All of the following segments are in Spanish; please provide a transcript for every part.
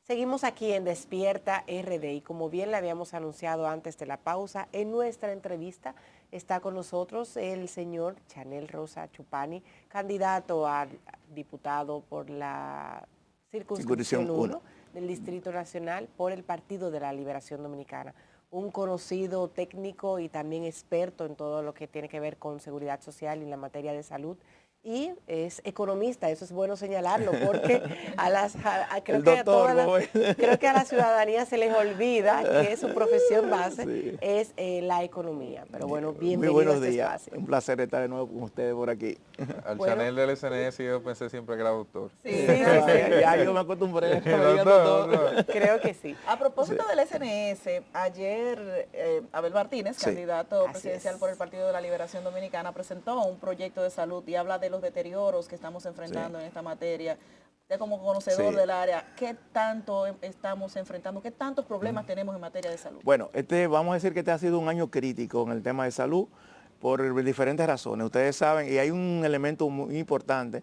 Seguimos aquí en Despierta RD y como bien le habíamos anunciado antes de la pausa, en nuestra entrevista está con nosotros el señor Chanel Rosa Chupani, candidato a diputado por la Circunscripción circunscripción 1. 1 del Distrito Nacional por el Partido de la Liberación Dominicana. Un conocido técnico y también experto en todo lo que tiene que ver con seguridad social y la materia de salud. Y es economista, eso es bueno señalarlo, porque El doctor, ¿cómo es? creo que a la ciudadanía se les olvida que su profesión base Sí. es la economía. Pero bueno, Muy bienvenido a buenos este días. espacio. Un placer estar de nuevo con ustedes por aquí. Al Bueno, Chanel del SNS yo pensé siempre que era doctor. sí, Ya yo me acostumbré a que me digan Doctor, doctor. doctor. creo que sí. A propósito del SNS, ayer Abel Martínez, Sí. candidato Así presidencial es. por el Partido de la Liberación Dominicana, presentó un proyecto de salud y habla de los deterioros que estamos enfrentando en esta materia. Usted como conocedor Sí. del área, ¿qué tanto estamos enfrentando? ¿Qué tantos problemas tenemos en materia de salud? Bueno, vamos a decir que este ha sido un año crítico en el tema de salud por diferentes razones. Ustedes saben, y hay un elemento muy importante,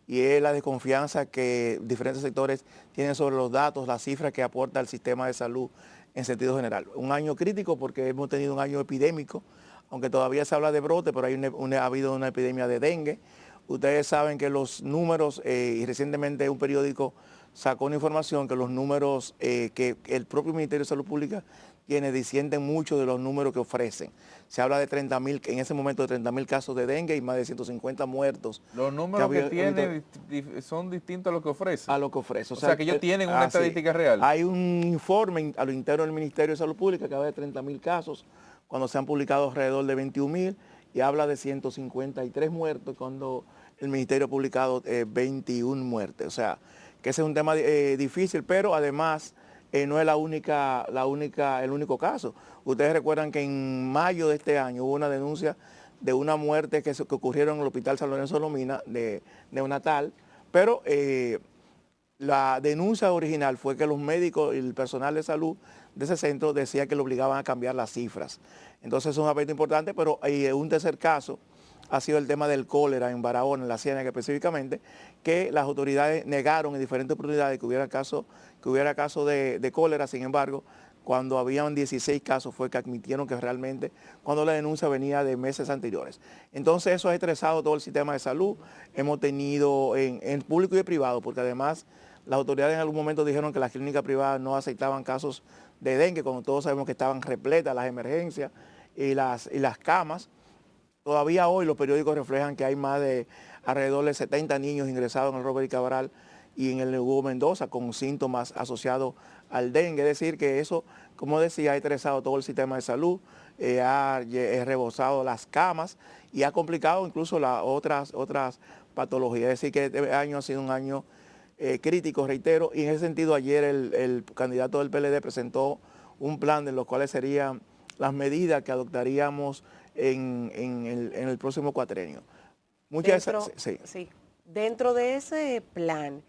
y es la desconfianza que diferentes sectores tienen sobre los datos, las cifras que aporta el sistema de salud en sentido general. Un año crítico porque hemos tenido un año epidémico, aunque todavía se habla de brote, pero ha habido una epidemia de dengue. Ustedes saben que los números, y recientemente un periódico sacó una información que los números que el propio Ministerio de Salud Pública tiene disienten mucho de los números que ofrecen. Se habla de 30.000, en ese momento de 30.000 casos de dengue y más de 150 muertos. Los números que ha habido tiene son distintos a lo que ofrece. a lo que ofrece. O sea, que ellos tienen una estadística real. Hay un informe a lo interno del Ministerio de Salud Pública que habla de 30.000 casos, cuando se han publicado alrededor de 21.000, y habla de 153 muertos, cuando el Ministerio ha publicado 21 muertes. O sea, que ese es un tema difícil, pero además no es el único caso. Ustedes recuerdan que en mayo de este año hubo una denuncia de una muerte que ocurrieron en el Hospital San Lorenzo de Lomina, de neonatal, pero la denuncia original fue que los médicos y el personal de salud de ese centro decía que le obligaban a cambiar las cifras. Entonces es un aspecto importante, pero un tercer caso ha sido el tema del cólera en Barahona, en la Ciénaga específicamente, que las autoridades negaron en diferentes oportunidades que hubiera caso de cólera. Sin embargo, cuando habían 16 casos fue que admitieron que realmente, cuando la denuncia venía de meses anteriores. Entonces eso ha estresado todo el sistema de salud. Hemos tenido en público y privado, porque además las autoridades en algún momento dijeron que las clínicas privadas no aceptaban casos de dengue, cuando todos sabemos que estaban repletas las emergencias y las camas. Todavía hoy los periódicos reflejan que hay más de alrededor de 70 niños ingresados en el Robert y Cabral y en el Hugo Mendoza con síntomas asociados al dengue. Es decir, que eso, como decía, ha estresado todo el sistema de salud, ha rebosado las camas y ha complicado incluso las otras patologías. Es decir, que este año ha sido un año crítico, reitero, y en ese sentido ayer el candidato del PLD presentó un plan de los cuales serían las medidas que adoptaríamos en el próximo cuatrenio. Dentro de ese plan,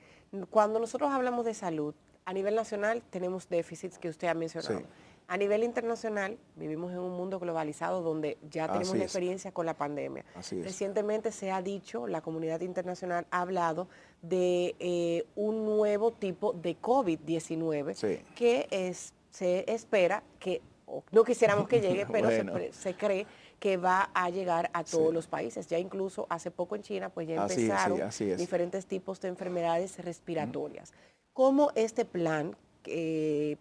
cuando nosotros hablamos de salud, a nivel nacional tenemos déficits que usted ha mencionado. Sí. A nivel internacional, vivimos en un mundo globalizado donde ya tenemos Así la es. experiencia con la pandemia. Así es. Recientemente se ha dicho, la comunidad internacional ha hablado de un nuevo tipo de COVID-19 Sí. que se espera que, no quisiéramos que llegue, pero Bueno. se cree que va a llegar a todos Sí. los países. Ya incluso hace poco en China, pues ya Así es, sí, empezaron así es. diferentes tipos de enfermedades respiratorias. ¿Cómo este plan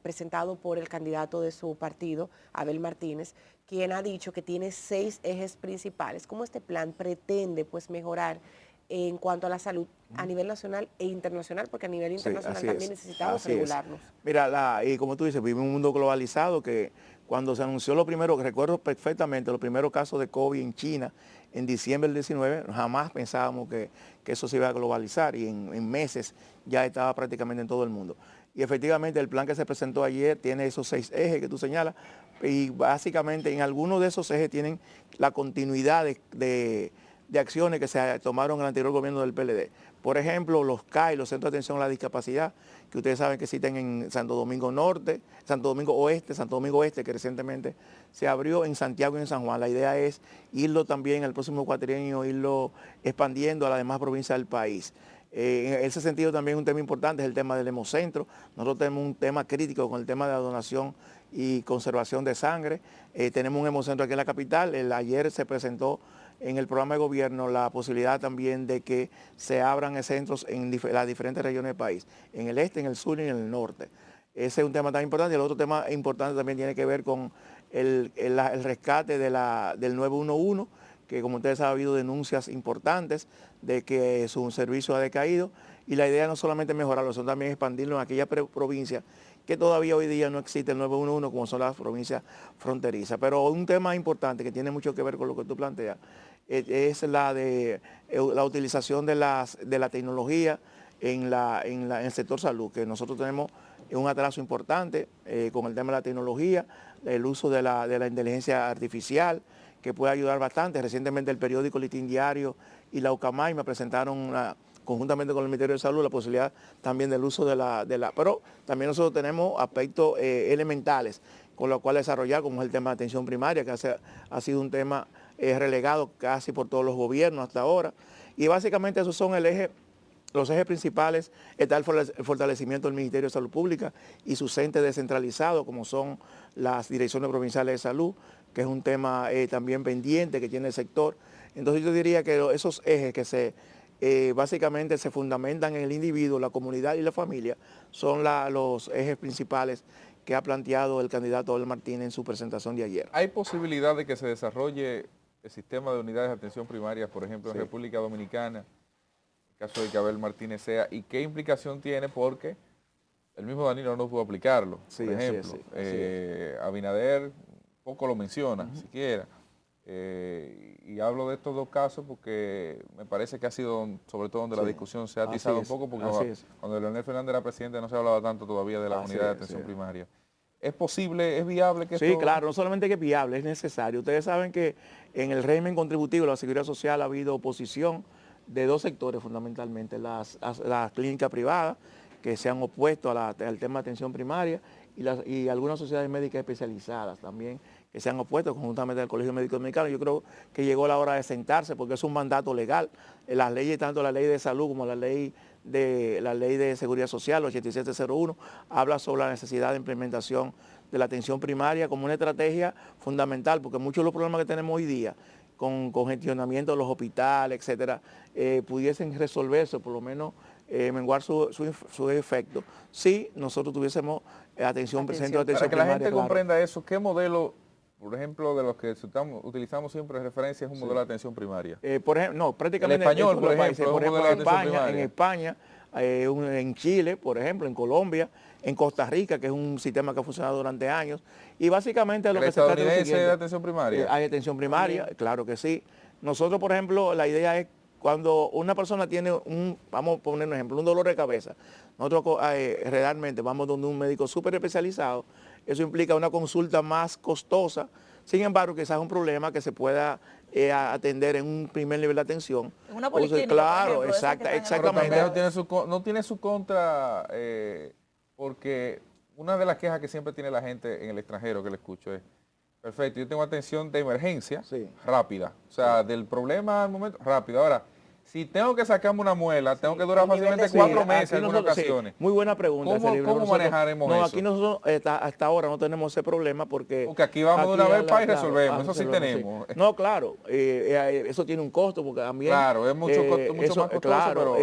presentado por el candidato de su partido, Abel Martínez, quien ha dicho que tiene 6 ejes principales, cómo este plan pretende pues mejorar en cuanto a la salud a nivel nacional e internacional, porque a nivel internacional así también es, necesitamos así es. regularnos? Mira, y como tú dices, vivimos en un mundo globalizado que cuando se anunció lo primero, que recuerdo perfectamente, los primeros casos de COVID en China en diciembre del 19, jamás pensábamos que eso se iba a globalizar y en meses ya estaba prácticamente en todo el mundo. Y efectivamente el plan que se presentó ayer tiene esos 6 ejes que tú señalas y básicamente en algunos de esos ejes tienen la continuidad de acciones que se tomaron en el anterior gobierno del PLD. Por ejemplo, los CAI, los Centros de Atención a la Discapacidad, que ustedes saben que existen en Santo Domingo Norte, Santo Domingo Oeste, que recientemente se abrió en Santiago y en San Juan. La idea es irlo también el próximo cuatrienio, irlo expandiendo a las demás provincias del país. En ese sentido también un tema importante es el tema del hemocentro. Nosotros tenemos un tema crítico con el tema de la donación y conservación de sangre. Tenemos un hemocentro aquí en la capital. Ayer se presentó en el programa de gobierno la posibilidad también de que se abran centros en las diferentes regiones del país, en el este, en el sur y en el norte. Ese es un tema tan importante. Y el otro tema importante también tiene que ver con el rescate del 911, que como ustedes saben ha habido denuncias importantes de que su servicio ha decaído, y la idea no solamente mejorarlo, sino también expandirlo en aquellas provincias que todavía hoy día no existe el 911, como son las provincias fronterizas. Pero un tema importante que tiene mucho que ver con lo que tú planteas es la utilización de la tecnología en el sector salud, que nosotros tenemos un atraso importante con el tema de la tecnología, el uso de la inteligencia artificial, que puede ayudar bastante. Recientemente el periódico Listín Diario y la UCAMAI me presentaron conjuntamente con el Ministerio de Salud la posibilidad también del uso pero también nosotros tenemos aspectos elementales con los cuales desarrollar, como es el tema de atención primaria, que ha sido un tema relegado casi por todos los gobiernos hasta ahora. Y básicamente esos son los ejes principales. Está el fortalecimiento del Ministerio de Salud Pública y sus entes descentralizados, como son las direcciones provinciales de salud, que es un tema también pendiente que tiene el sector. Entonces yo diría que esos ejes que básicamente se fundamentan en el individuo, la comunidad y la familia, son los ejes principales que ha planteado el candidato Abel Martínez en su presentación de ayer. ¿Hay posibilidad de que se desarrolle el sistema de unidades de atención primaria, por ejemplo, en República Dominicana, en el caso de que Abel Martínez sea, y qué implicación tiene? Porque el mismo Danilo no pudo aplicarlo, por ejemplo. Abinader poco lo menciona, siquiera. Y hablo de estos dos casos porque me parece que ha sido, sobre todo donde la discusión se ha atizado un poco, porque cuando Leonel Fernández era presidente no se hablaba tanto todavía de la unidad de atención primaria. ¿Es posible, es viable que esto...? Sí, claro, no solamente que es viable, es necesario. Ustedes saben que en el régimen contributivo de la Seguridad Social ha habido oposición de dos sectores fundamentalmente, las clínicas privadas, que se han opuesto al tema de atención primaria, y algunas sociedades médicas especializadas también, que se han opuesto conjuntamente al Colegio Médico Dominicano. Yo creo que llegó la hora de sentarse porque es un mandato legal. Las leyes, tanto la ley de salud como la ley de seguridad social, 8701, habla sobre la necesidad de implementación de la atención primaria como una estrategia fundamental, porque muchos de los problemas que tenemos hoy día, con congestionamiento de los hospitales, etcétera, pudiesen resolverse, por lo menos menguar su efecto, si nosotros tuviésemos centro de atención primaria. Para que la gente comprenda eso, ¿qué modelo, por ejemplo, de los que utilizamos siempre de referencia, es un modelo de atención primaria? Por ejemplo, no, prácticamente el español, por ejemplo, en España, en en Chile, por ejemplo, en Colombia, en Costa Rica, que es un sistema que ha funcionado durante años, y básicamente lo que se trata es de atención primaria. Hay atención primaria, claro que sí. Nosotros, por ejemplo, la idea es cuando una persona tiene vamos a poner un ejemplo, un dolor de cabeza, nosotros realmente vamos donde un médico súper especializado. Eso implica una consulta más costosa. Sin embargo, quizás es un problema que se pueda atender en un primer nivel de atención. En una policlínica, claro, por ejemplo, exactamente. Pero no tiene su contra, porque una de las quejas que siempre tiene la gente en el extranjero que le escucho es, perfecto, yo tengo atención de emergencia rápida, o sea, del problema al momento rápido. Ahora, si tengo que sacarme una muela, tengo que durar fácilmente 4 meses en algunas ocasiones. Muy buena pregunta. ¿Cómo manejaremos eso? Aquí nosotros hasta ahora no tenemos ese problema porque aquí vamos de una vez para y resolvemos, eso sí tenemos. No, claro, eso tiene un costo porque también... Claro, es mucho más costoso, claro,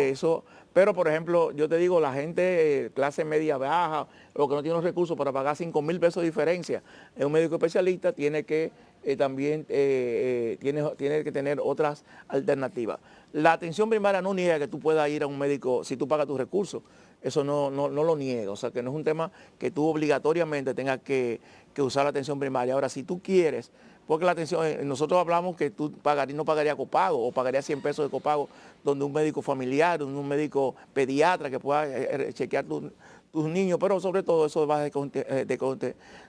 pero por ejemplo, yo te digo, la gente clase media baja, o que no tiene los recursos para pagar 5,000 pesos de diferencia en un médico especialista, tiene que también tiene que tener otras alternativas. La atención primaria no niega que tú puedas ir a un médico si tú pagas tus recursos. Eso no lo niega. O sea, que no es un tema que tú obligatoriamente tengas que usar la atención primaria. Ahora, si tú quieres, porque la atención, nosotros hablamos que tú no pagarías copago o pagarías 100 pesos de copago donde un médico familiar, donde un médico pediatra que pueda chequear tus niños, pero sobre todo eso va a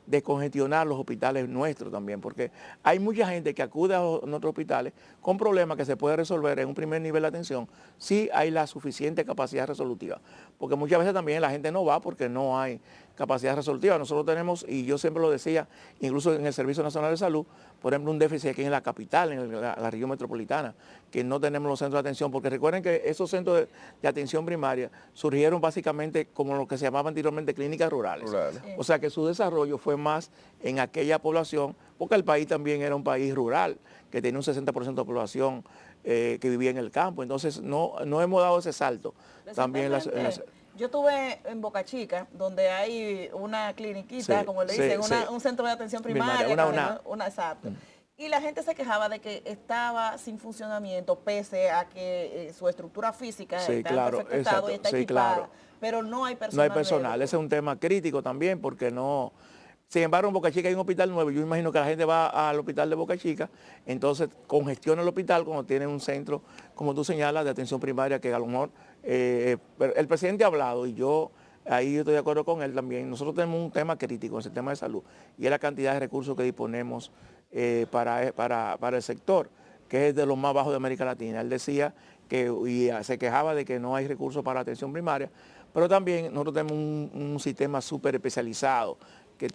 descongestionar los hospitales nuestros también, porque hay mucha gente que acude a nuestros hospitales con problemas que se puede resolver en un primer nivel de atención si hay la suficiente capacidad resolutiva, porque muchas veces también la gente no va porque no hay capacidad resolutiva. Nosotros tenemos, y yo siempre lo decía, incluso en el Servicio Nacional de Salud, por ejemplo, un déficit aquí en la capital, en la región metropolitana, que no tenemos los centros de atención, porque recuerden que esos centros de atención primaria surgieron básicamente como lo que se llamaba anteriormente clínicas rurales. O sea que su desarrollo fue más en aquella población, porque el país también era un país rural, que tenía un 60% de población que vivía en el campo. Entonces no hemos dado ese salto. También yo estuve en Boca Chica, donde hay una cliniquita, Sí, como le sí, dicen, sí. un centro de atención primaria, exacto. Y la gente se quejaba de que estaba sin funcionamiento, pese a que su estructura física Sí, está claro, en perfecto estado y exacto, está sí, equipada, claro. pero no hay No personal hay personal, médico. ese es un tema crítico también porque no... Sin embargo, en Boca Chica hay un hospital nuevo, yo imagino que la gente va al hospital de Boca Chica, entonces congestiona el hospital cuando tiene un centro, como tú señalas, de atención primaria que a lo mejor pero el presidente ha hablado y yo ahí estoy de acuerdo con él también. Nosotros tenemos un tema crítico en el sistema de salud y es la cantidad de recursos que disponemos para el sector, que es de los más bajos de América Latina. Él decía se quejaba de que no hay recursos para atención primaria, pero también nosotros tenemos un sistema súper especializado que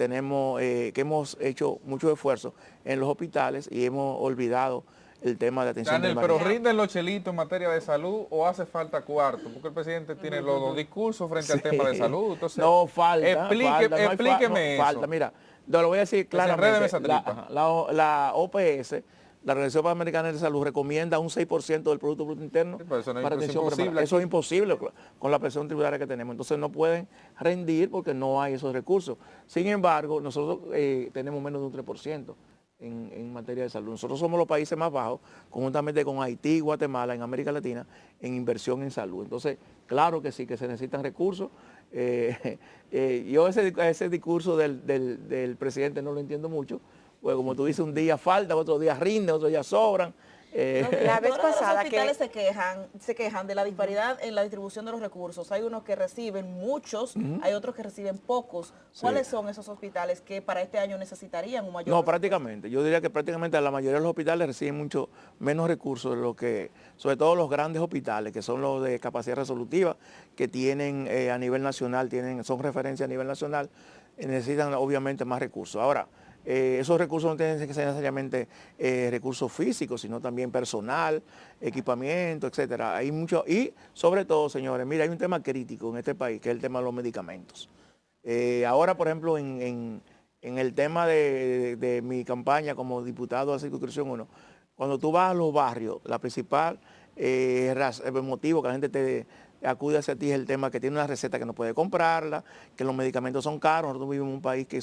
hemos hecho mucho esfuerzo en los hospitales y hemos olvidado el tema de atención Daniel, primaria. pero ¿rinden los chelitos en materia de salud o hace falta cuarto? Porque el presidente tiene los dos discursos frente al tema de salud. Entonces, no, falta. explíqueme eso. Falta, mira, lo voy a decir claramente. Esa tripa. La OPS, la Organización Panamericana de Salud, recomienda un 6% del Producto Bruto Interno Sí, pero eso no es para atención imposible primaria. aquí. Eso es imposible con la presión tributaria que tenemos. Entonces no pueden rendir porque no hay esos recursos. Sin embargo, nosotros tenemos menos de un 3%. En materia de salud. Nosotros somos los países más bajos, conjuntamente con Haití y Guatemala en América Latina, en inversión en salud. Entonces, claro que sí, que se necesitan recursos. Yo ese discurso del presidente no lo entiendo mucho, pues como tú dices, un día falta, otro día rinde, otro día sobran. La vez Todos pasada los hospitales se quejan de la disparidad en la distribución de los recursos. Hay unos que reciben muchos, hay otros que reciben pocos. ¿Cuáles son esos hospitales que para este año necesitarían un mayor No, presupuesto? prácticamente. Yo diría que prácticamente la mayoría de los hospitales reciben mucho menos recursos de lo que, sobre todo los grandes hospitales, que son los de capacidad resolutiva, que tienen a nivel nacional, son referencia a nivel nacional, necesitan obviamente más recursos. Ahora, esos recursos no tienen que ser necesariamente recursos físicos, sino también personal, equipamiento, etcétera. Hay mucho, y sobre todo, señores, mira, hay un tema crítico en este país, que es el tema de los medicamentos. Ahora, por ejemplo, en el tema de mi campaña como diputado de la circunscripción 1, cuando tú vas a los barrios, la principal motivo que la gente te acude hacia ti es el tema que tiene una receta que no puede comprarla, que los medicamentos son caros. Nosotros vivimos en un país que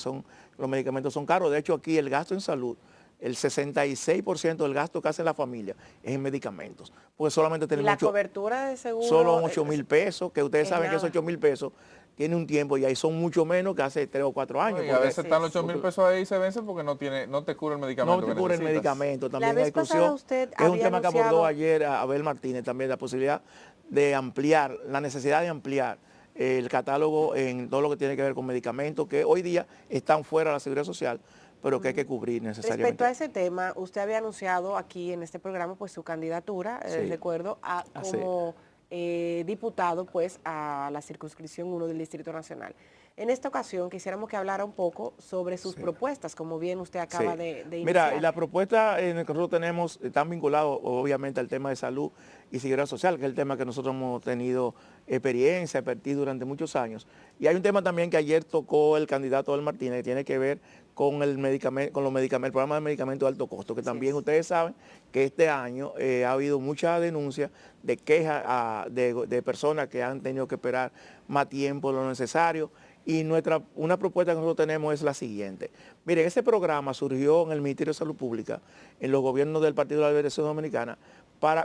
los medicamentos son caros. De hecho, aquí el gasto en salud, el 66% del gasto que hace la familia es en medicamentos. Porque solamente ¿Y tenemos la cobertura de seguro? solo 8.000 pesos, que ustedes saben que nada. esos 8.000 pesos tiene un tiempo y ahí son mucho menos que hace 3 o 4 años. Y a veces están los 8.000 pesos ahí y se vencen porque no te cubre el medicamento. No te cubre el medicamento. También La vez hay pasada exclusión, usted que es un había tema que abordó anunciado... ayer Abel Martínez también, la posibilidad de ampliar, la necesidad de ampliar el catálogo en todo lo que tiene que ver con medicamentos que hoy día están fuera de la Seguridad Social, pero que hay que cubrir necesariamente. Respecto a ese tema, usted había anunciado aquí en este programa pues su candidatura, Sí. recuerdo, como diputado pues a la circunscripción 1 del Distrito Nacional. En esta ocasión quisiéramos que hablara un poco sobre sus propuestas, como bien usted acaba Sí. de iniciar. Mira, y la propuesta que nosotros tenemos están vinculados obviamente al tema de salud y seguridad social, que es el tema que nosotros hemos tenido experiencia, expertise durante muchos años. Y hay un tema también que ayer tocó el candidato Abel Martínez, que tiene que ver con el programa de medicamentos de alto costo, que también ustedes saben que este año ha habido mucha denuncia de quejas de personas que han tenido que esperar más tiempo de lo necesario. Y una propuesta que nosotros tenemos es la siguiente. Miren, ese programa surgió en el Ministerio de Salud Pública, en los gobiernos del Partido de la Liberación Dominicana,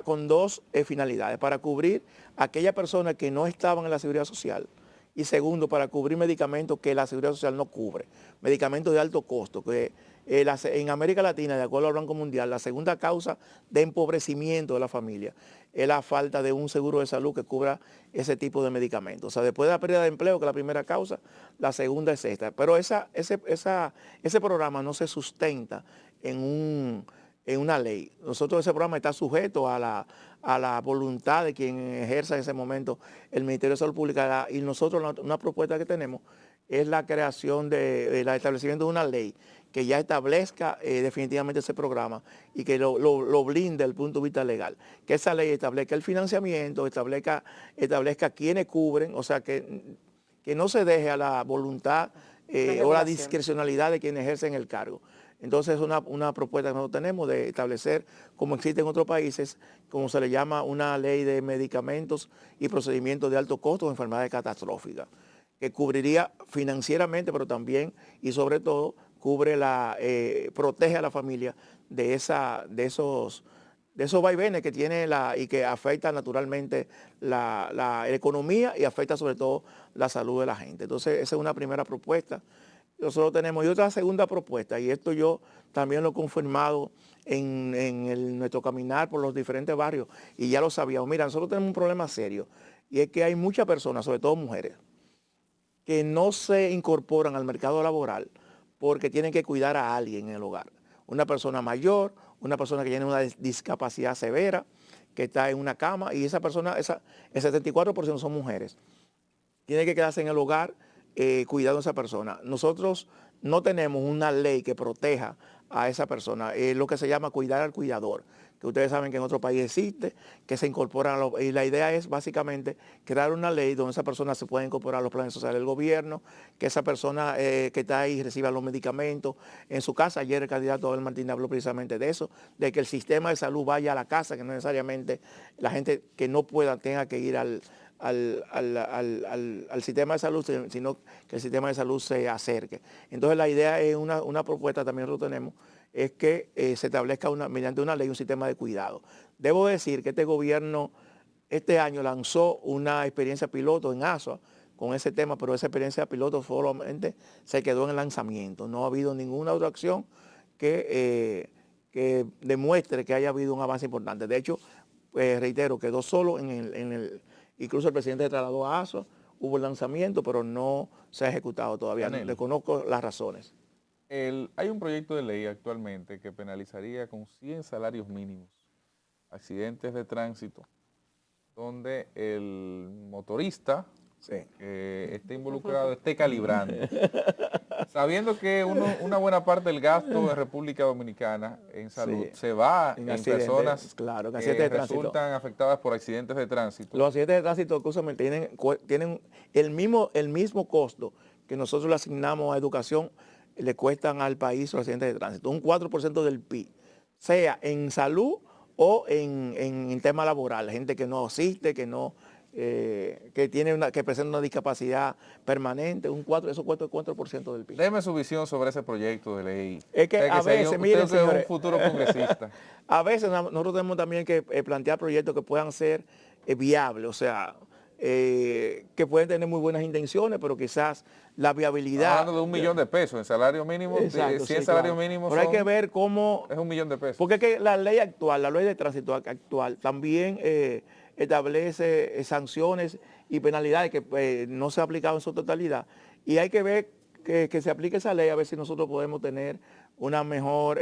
con dos finalidades. Para cubrir a aquellas personas que no estaban en la Seguridad Social y segundo, para cubrir medicamentos que la Seguridad Social no cubre. Medicamentos de alto costo, que en América Latina, de acuerdo al Banco Mundial, la segunda causa de empobrecimiento de la familia es la falta de un seguro de salud que cubra ese tipo de medicamentos. O sea, después de la pérdida de empleo, que es la primera causa, la segunda es esta. Pero ese programa no se sustenta en en una ley. Nosotros ese programa está sujeto a la voluntad de quien ejerza en ese momento el Ministerio de Salud Pública, y nosotros una propuesta que tenemos es la creación el establecimiento de una ley que ya establezca definitivamente ese programa y que lo blinde desde el punto de vista legal. Que esa ley establezca el financiamiento, establezca quiénes cubren, o sea, que no se deje a la voluntad o la discrecionalidad de quienes ejercen el cargo. Entonces es una propuesta que nosotros tenemos de establecer, como existe en otros países, como se le llama una ley de medicamentos y procedimientos de alto costo o enfermedades catastróficas, que cubriría financieramente, pero también y sobre todo protege a la familia de esos vaivenes que tiene y que afecta naturalmente la economía y afecta sobre todo la salud de la gente. Entonces esa es una primera propuesta. Nosotros tenemos, y otra segunda propuesta, y esto yo también lo he confirmado en nuestro caminar por los diferentes barrios, y ya lo sabíamos. Mira, nosotros tenemos un problema serio, y es que hay muchas personas, sobre todo mujeres, que no se incorporan al mercado laboral porque tienen que cuidar a alguien en el hogar. Una persona mayor, una persona que tiene una discapacidad severa, que está en una cama, y esa persona, el 74% son mujeres. Tiene que quedarse en el hogar cuidando a esa persona. Nosotros no tenemos una ley que proteja a esa persona, es lo que se llama cuidar al cuidador, que ustedes saben que en otro país existe, que se incorporan, y la idea es básicamente crear una ley donde esa persona se pueda incorporar a los planes sociales del gobierno, que esa persona que está ahí reciba los medicamentos en su casa. Ayer el candidato Abel Martínez habló precisamente de eso, de que el sistema de salud vaya a la casa, que no necesariamente la gente que no pueda tenga que ir al sistema de salud, sino que el sistema de salud se acerque. Entonces la idea es una propuesta también lo tenemos, es que se establezca mediante una ley un sistema de cuidado. Debo decir que este gobierno este año lanzó una experiencia piloto en Asua con ese tema, pero esa experiencia piloto solamente se quedó en el lanzamiento. No ha habido ninguna otra acción que demuestre que haya habido un avance importante. De hecho, reitero, quedó solo incluso el presidente trasladó a Asua, hubo el lanzamiento, pero no se ha ejecutado todavía. Le conozco las razones. Hay un proyecto de ley actualmente que penalizaría con 100 salarios mínimos accidentes de tránsito donde el motorista que esté involucrado esté calibrando. Sabiendo que una buena parte del gasto de República Dominicana en salud se va en personas que resultan afectadas por accidentes de tránsito. Los accidentes de tránsito, escúchame, tienen el mismo costo que nosotros le asignamos a educación, le cuestan al país los accidentes de tránsito, un 4% del PIB, sea en salud o en tema laboral, gente que no asiste, que presenta una discapacidad permanente, eso cuesta el 4% del PIB. Deme su visión sobre ese proyecto de ley. Es que a veces, miren, señores, es un futuro congresista. A veces nosotros tenemos también que plantear proyectos que puedan ser viables, o sea, que pueden tener muy buenas intenciones, pero quizás la viabilidad... Hablando de $1 millón de pesos en salario mínimo, 100 salarios mínimos. Pero hay que ver cómo... Es $1 millón de pesos. Porque es que la ley de tránsito actual también establece sanciones y penalidades que no se ha aplicado en su totalidad. Y hay que ver que se aplique esa ley, a ver si nosotros podemos tener una mejor...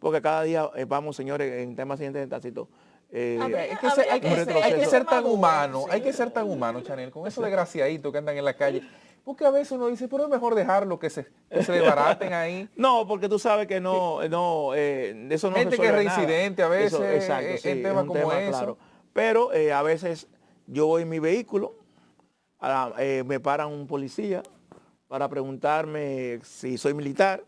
porque cada día vamos, señores, en temas de accidentes de tránsito, hay que ser tan humano, Chanel, con eso desgraciadito que andan en la calle, porque a veces uno dice, pero es mejor dejarlo que se desbaraten ahí. No, porque tú sabes que de eso no gente que es reincidente nada. A veces en temas como eso. Claro. Pero a veces yo voy en mi vehículo, me paran un policía para preguntarme si soy militar,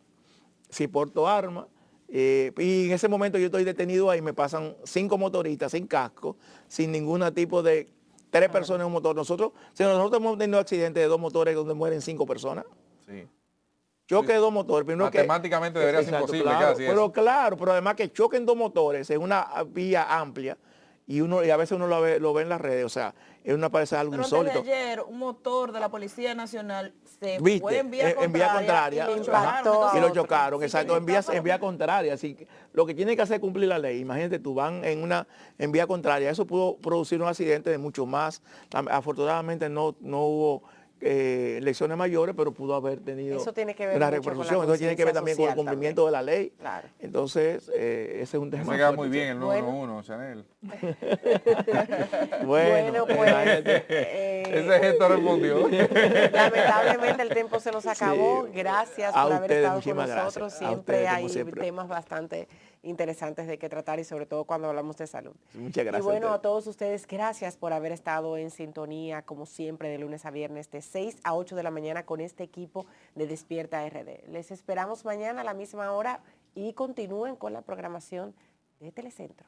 si porto armas. Y en ese momento yo estoy detenido ahí, me pasan 5 motoristas sin casco, sin ningún tipo de 3 personas en un motor. Nosotros hemos tenido accidentes de 2 motores donde mueren 5 personas. Sí. Choque de 2 motores. Matemáticamente debería ser imposible. Claro, pero además que choquen 2 motores en una vía amplia y a veces uno lo ve en las redes, o sea, parece algo insólito. Antes de ayer, un motor de la Policía Nacional se fue en vía contraria y lo chocaron, exacto, en vía contraria. Así que lo que tiene que hacer es cumplir la ley. Imagínate, tú van en vía contraria. Eso pudo producir un accidente de mucho más. Afortunadamente no hubo lesiones mayores, pero pudo haber tenido Eso tiene que ver una mucho con la repercusión. Entonces tiene que ver también con el conciencia cumplimiento de la ley. Claro. Entonces, ese es un tema. Se queda muy bien el Bueno. 911, Chanel. Bueno, pues Ese gesto respondió. lamentablemente el tiempo se nos acabó. Sí. Gracias A por haber ustedes, estado con muchísimas nosotros. gracias. A Siempre ustedes, como hay siempre. temas bastante interesantes de que tratar y sobre todo cuando hablamos de salud. Muchas gracias. Y bueno, a a ustedes. todos ustedes, gracias por haber estado en sintonía, como siempre, de lunes a viernes, de 6 a 8 de la mañana con este equipo de Despierta RD. Les esperamos mañana a la misma hora y continúen con la programación de Telecentro.